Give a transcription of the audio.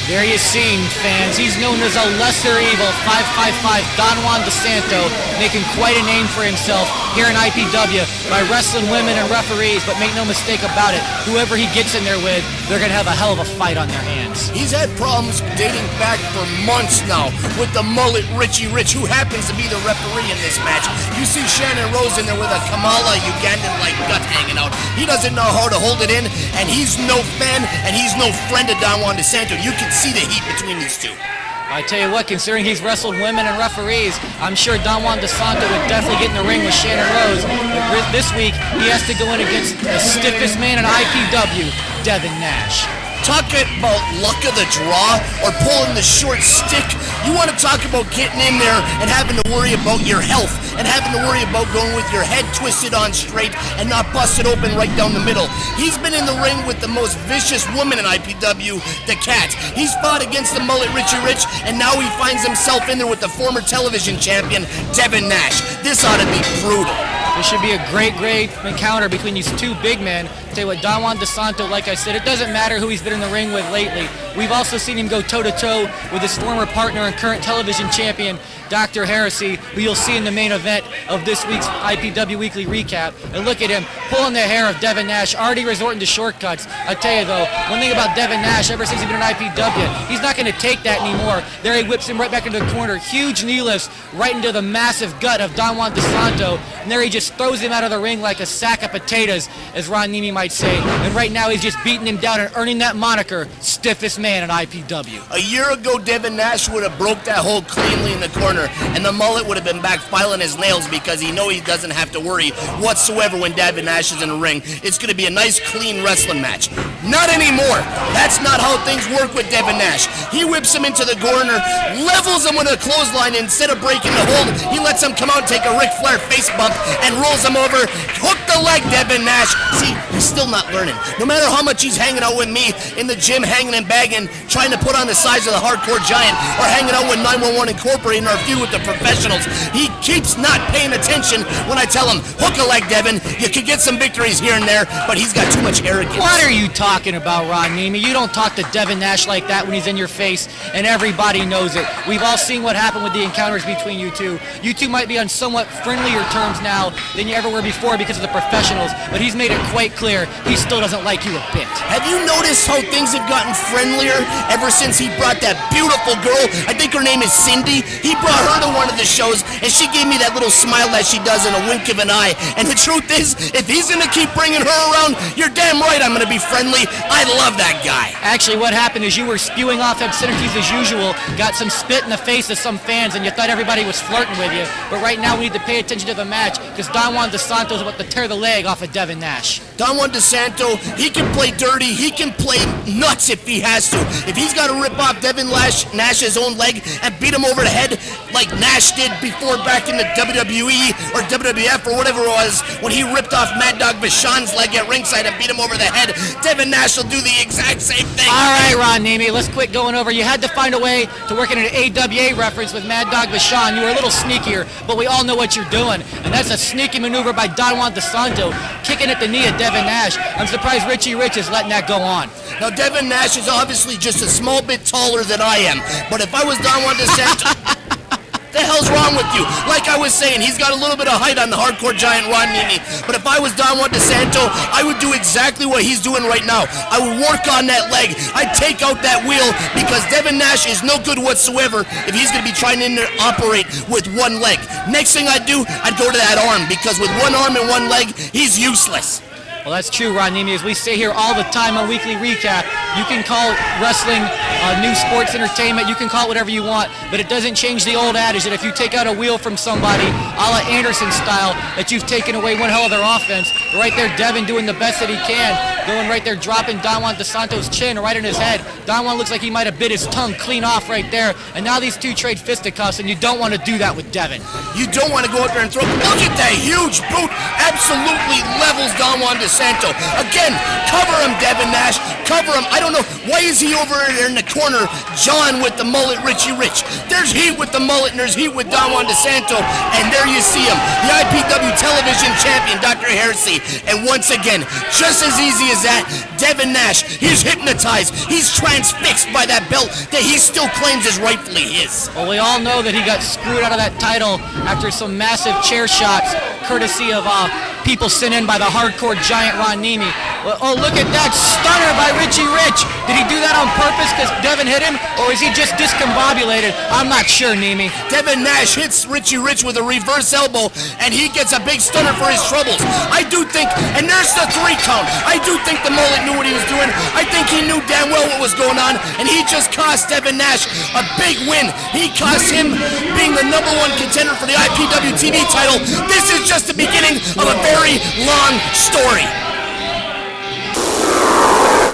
There you see him, fans. He's known as a lesser evil, 555 Don Juan DeSanto, making quite a name for himself here in IPW by wrestling women and referees, but make no mistake about it, whoever he gets in there with, they're going to have a hell of a fight on their hands. He's had problems dating back for months now with the mullet Richie Rich, who happens to be the referee in this match. You see Shannon Rose in there with a Kamala Ugandan-like gut hanging out. He doesn't know how to hold it in, and he's no fan, and he's no friend of Don Juan DeSanto. You can see the heat between these two. I tell you what, considering he's wrestled women and referees, I'm sure Don Juan DeSanto would definitely get in the ring with Shannon Rose. But this week, he has to go in against the stiffest man in IPW, Devin Nash. Talking about luck of the draw or pulling the short stick, you want to talk about getting in there and having to worry about your health and having to worry about going with your head twisted on straight and not busted open right down the middle. He's been in the ring with the most vicious woman in IPW, the Cat. He's fought against the mullet Richie Rich, and now he finds himself in there with the former television champion, Devin Nash. This ought to be brutal. This should be a great encounter between these two big men. Tell you what, Don Juan DeSanto, like I said, it doesn't matter who he's been in the ring with lately. We've also seen him go toe-to-toe with his former partner and current television champion, Dr. Heresey, who you'll see in the main event of this week's IPW Weekly Recap. And look at him, pulling the hair of Devin Nash, already resorting to shortcuts. I tell you though, one thing about Devin Nash, ever since he's been in IPW, he's not going to take that anymore. There he whips him right back into the corner, huge knee lifts right into the massive gut of Don Juan DeSanto, and there he just throws him out of the ring like a sack of potatoes, as Ron Niemi might say. And right now he's just beating him down and earning that moniker, stiffest man in IPW. A year ago, Devin Nash would have broke that hole cleanly in the corner, and the mullet would have been back filing his nails because he doesn't have to worry whatsoever when Devin Nash is in the ring. It's going to be a nice, clean wrestling match. Not anymore. That's not how things work with Devin Nash. He whips him into the corner, levels him with a clothesline. Instead of breaking the hold, he lets him come out and take a Ric Flair face bump and rolls him over. Hook the leg, Devin Nash. See, he's still not learning. No matter how much he's hanging out with me in the gym, hanging and bagging, trying to put on the size of the hardcore giant, or hanging out with 911 Incorporated in our feud with the professionals, he keeps not paying attention when I tell him, hook a leg, Devin. You could get some victories here and there, but he's got too much arrogance. What are you talking about, Ron Niemi? You don't talk to Devin Nash like that when he's in your face, and everybody knows it. We've all seen what happened with the encounters between you two. You two might be on somewhat friendlier terms now than you ever were before because of the professionals, but he's made it quite clear he still doesn't like you a bit. Have you noticed how things have gotten friendlier ever since he brought that beautiful girl? I think her name is Cindy. He brought her to one of the shows, and she gave me that little smile that she does and a wink of an eye. And the truth is, if he's going to keep bringing her around, you're damn right I'm going to be friendly. I love that guy. Actually, what happened is you were spewing off obscenities as usual, got some spit in the face of some fans, and you thought everybody was flirting with you. But right now we need to pay attention to the match because Don Juan DeSanto is about to tear the leg off of Devin Nash. Don Juan DeSanto, he can play dirty, he can play nuts if he has to. If he's got to rip off Devin Nash's own leg and beat him over the head like Nash did before back in the WWE or WWF or whatever it was, when he ripped off Mad Dog Vachon's leg at ringside and beat him over the head, Devin Nash will do the exact same thing. All right, Ron Niemi, let's quit going over. You had to find a way to work in an AWA reference with Mad Dog Vachon. You were a little sneakier, but we all know what you're doing, and that's a sneaky maneuver by Don Juan DeSanto, kicking at the knee of Devin Nash. I'm surprised Richie Rich is letting that go on. Now, Devin Nash is obviously just a small bit taller than I am, but if I was Don Juan DeSanto... the hell's wrong with you? Like I was saying, he's got a little bit of height on the hardcore giant Ron Niemi, but if I was Don Juan DeSanto, I would do exactly what he's doing right now. I would work on that leg. I'd take out that wheel because Devin Nash is no good whatsoever if he's going to be trying to operate with one leg. Next thing I'd do, I'd go to that arm because with one arm and one leg, he's useless. Well, that's true, Ron Niemi. As we say here all the time on Weekly Recap, you can call wrestling new sports entertainment, you can call it whatever you want, but it doesn't change the old adage that if you take out a wheel from somebody, a la Anderson style, that you've taken away one hell of their offense. Right there, Devin doing the best that he can, going right there, dropping Don Juan DeSanto's chin right in his head. Don Juan looks like he might have bit his tongue clean off right there, and now these two trade fisticuffs, and you don't want to do that with Devin. You don't want to go out there and throw. Look at that huge boot, absolutely levels Don Juan DeSanto. Again, cover him, Devin Nash, cover him. I don't know, why is he over there in the corner, John with the mullet, Richie Rich. There's heat with the mullet, and there's heat with Juan DeSanto. And there you see him, the IPW television champion, Dr. Heresey. And once again, just as easy as that, Devin Nash, he's hypnotized. He's transfixed by that belt that he still claims is rightfully his. Well, we all know that he got screwed out of that title after some massive chair shots, courtesy of people sent in by the hardcore giant Ron Niemi. Well, oh, look at that stunner by Richie Rich. Did he do that on purpose because Devin hit him, or is he just discombobulated? I'm not sure, Neimi. Devin Nash hits Richie Rich with a reverse elbow, and he gets a big stunner for his troubles. I do think, and there's the 3 count. I do think the mullet knew what he was doing. I think he knew damn well what was going on, and he just cost Devin Nash a big win. He cost him being the #1 contender for the IPW TV title. This is just the beginning of a very long story.